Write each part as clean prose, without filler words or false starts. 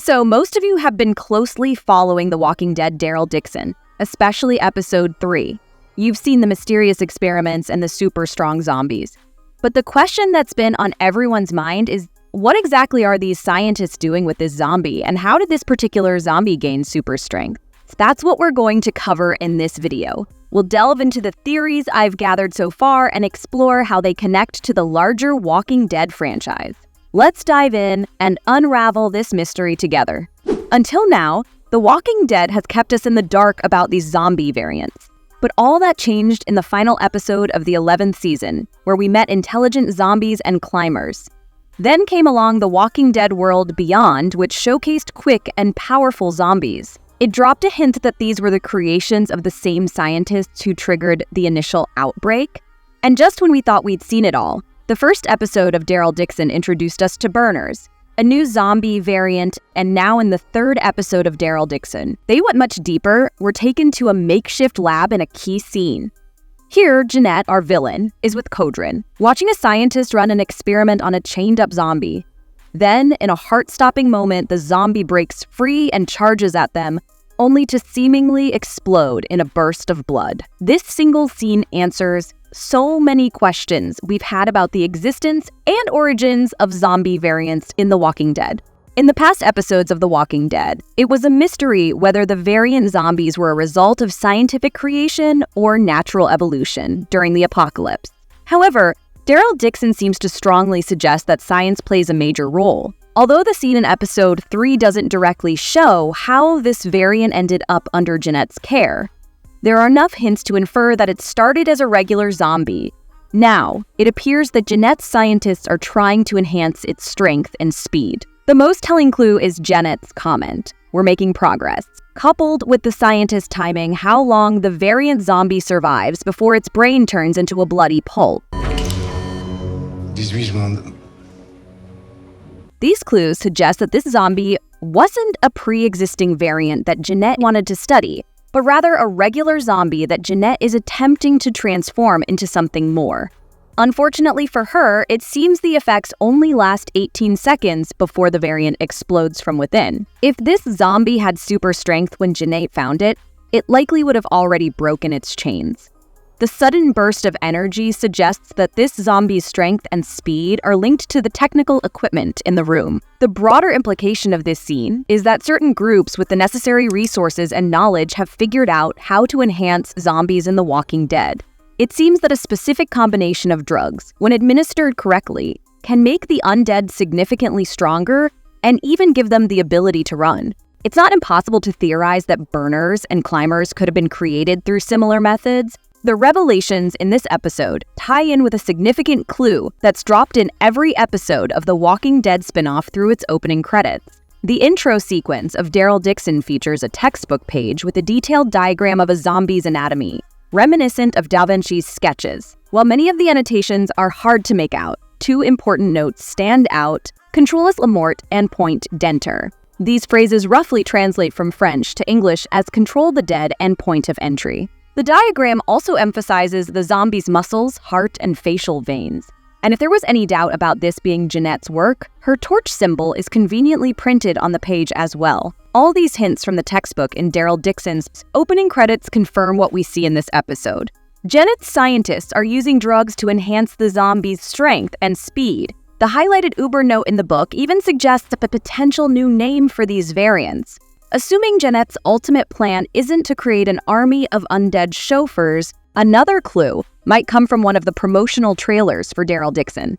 So most of you have been closely following The Walking Dead Daryl Dixon, especially episode 3. You've seen the mysterious experiments and the super strong zombies. But the question that's been on everyone's mind is, what exactly are these scientists doing with this zombie, and how did this particular zombie gain super strength? That's what we're going to cover in this video. We'll delve into the theories I've gathered so far and explore how they connect to the larger Walking Dead franchise. Let's dive in and unravel this mystery together. Until now, The Walking Dead has kept us in the dark about these zombie variants. But all that changed in the final episode of the 11th season, where we met intelligent zombies and climbers. Then came along The Walking Dead World Beyond, which showcased quick and powerful zombies. It dropped a hint that these were the creations of the same scientists who triggered the initial outbreak. And just when we thought we'd seen it all, the first episode of Daryl Dixon introduced us to Burners, a new zombie variant, and now in the third episode of Daryl Dixon, they went much deeper, were taken to a makeshift lab in a key scene. Here, Jeanette, our villain, is with Kodrin, watching a scientist run an experiment on a chained-up zombie. Then, in a heart-stopping moment, the zombie breaks free and charges at them, only to seemingly explode in a burst of blood. This single scene answers so many questions we've had about the existence and origins of zombie variants in The Walking Dead. In the past episodes of The Walking Dead, it was a mystery whether the variant zombies were a result of scientific creation or natural evolution during the apocalypse. However, Daryl Dixon seems to strongly suggest that science plays a major role. Although the scene in episode 3 doesn't directly show how this variant ended up under Jeanette's care, there are enough hints to infer that it started as a regular zombie. Now, it appears that Jeanette's scientists are trying to enhance its strength and speed. The most telling clue is Jeanette's comment, "We're making progress," coupled with the scientist timing how long the variant zombie survives before its brain turns into a bloody pulp. 18 mondes. These clues suggest that this zombie wasn't a pre-existing variant that Jeanette wanted to study, but rather a regular zombie that Jeanette is attempting to transform into something more. Unfortunately for her, it seems the effects only last 18 seconds before the variant explodes from within. If this zombie had super strength when Jeanette found it, it likely would have already broken its chains. The sudden burst of energy suggests that this zombie's strength and speed are linked to the technical equipment in the room. The broader implication of this scene is that certain groups with the necessary resources and knowledge have figured out how to enhance zombies in The Walking Dead. It seems that a specific combination of drugs, when administered correctly, can make the undead significantly stronger and even give them the ability to run. It's not impossible to theorize that burners and climbers could have been created through similar methods. The revelations in this episode tie in with a significant clue that's dropped in every episode of The Walking Dead spin-off through its opening credits. The intro sequence of Daryl Dixon features a textbook page with a detailed diagram of a zombie's anatomy, reminiscent of Da Vinci's sketches. While many of the annotations are hard to make out, two important notes stand out: Contrôlez la mort and Point d'Enter. These phrases roughly translate from French to English as control the dead and point of entry. The diagram also emphasizes the zombie's muscles, heart, and facial veins. And if there was any doubt about this being Jeanette's work, her torch symbol is conveniently printed on the page as well. All these hints from the textbook in Daryl Dixon's opening credits confirm what we see in this episode. Jeanette's scientists are using drugs to enhance the zombie's strength and speed. The highlighted Uber note in the book even suggests a potential new name for these variants. Assuming Jeanette's ultimate plan isn't to create an army of undead chauffeurs, another clue might come from one of the promotional trailers for Daryl Dixon.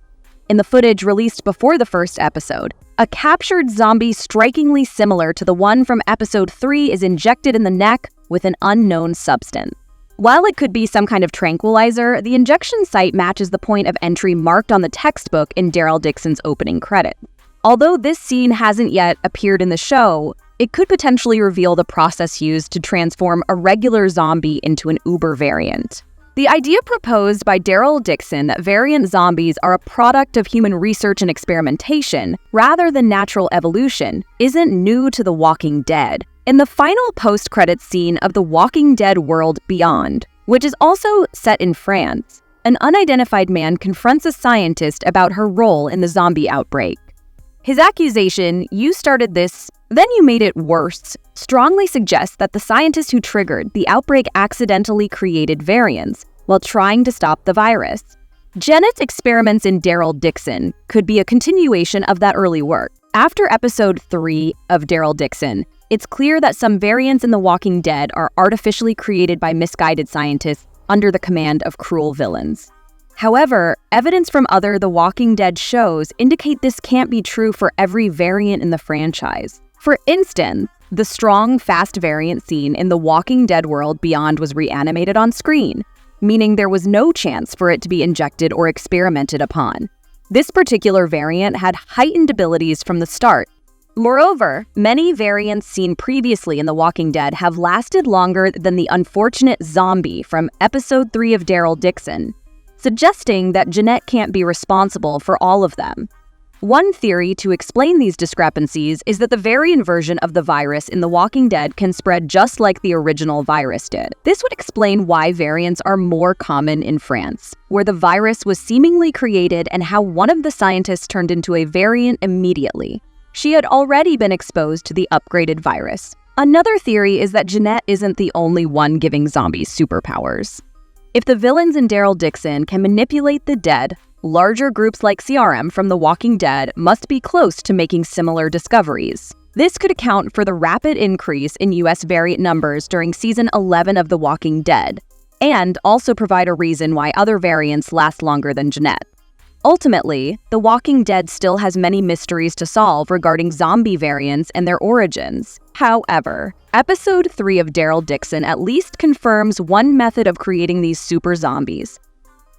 In the footage released before the first episode, a captured zombie strikingly similar to the one from episode 3 is injected in the neck with an unknown substance. While it could be some kind of tranquilizer, the injection site matches the point of entry marked on the textbook in Daryl Dixon's opening credit. Although this scene hasn't yet appeared in the show, it could potentially reveal the process used to transform a regular zombie into an Uber variant. The idea proposed by Daryl Dixon that variant zombies are a product of human research and experimentation rather than natural evolution isn't new to The Walking Dead. In the final post-credits scene of The Walking Dead World Beyond, which is also set in France, an unidentified man confronts a scientist about her role in the zombie outbreak. His accusation, "You started this Then you made it worse, strongly suggests that the scientist who triggered the outbreak accidentally created variants while trying to stop the virus. Jennett's experiments in Daryl Dixon could be a continuation of that early work. After episode 3 of Daryl Dixon, it's clear that some variants in The Walking Dead are artificially created by misguided scientists under the command of cruel villains. However, evidence from other The Walking Dead shows indicate this can't be true for every variant in the franchise. For instance, the strong, fast variant seen in The Walking Dead World Beyond was reanimated on screen, meaning there was no chance for it to be injected or experimented upon. This particular variant had heightened abilities from the start. Moreover, many variants seen previously in The Walking Dead have lasted longer than the unfortunate zombie from episode 3 of Daryl Dixon, suggesting that Jennette can't be responsible for all of them. One theory to explain these discrepancies is that the variant version of the virus in The Walking Dead can spread just like the original virus did. This would explain why variants are more common in France, where the virus was seemingly created, and how one of the scientists turned into a variant immediately. She had already been exposed to the upgraded virus. Another theory is that Jennette isn't the only one giving zombies superpowers. If the villains in Daryl Dixon can manipulate the dead, larger groups like CRM from The Walking Dead must be close to making similar discoveries. This could account for the rapid increase in US variant numbers during season 11 of The Walking Dead, and also provide a reason why other variants last longer than Jennette. Ultimately, The Walking Dead still has many mysteries to solve regarding zombie variants and their origins. However, episode 3 of Daryl Dixon at least confirms one method of creating these super zombies.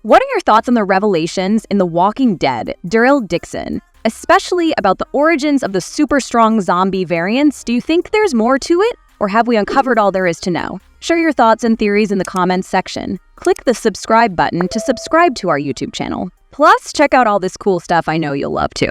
What are your thoughts on the revelations in The Walking Dead, Daryl Dixon, especially about the origins of the super strong zombie variants? Do you think there's more to it, or have we uncovered all there is to know? Share your thoughts and theories in the comments section. Click the subscribe button to subscribe to our YouTube channel. Plus, check out all this cool stuff I know you'll love too.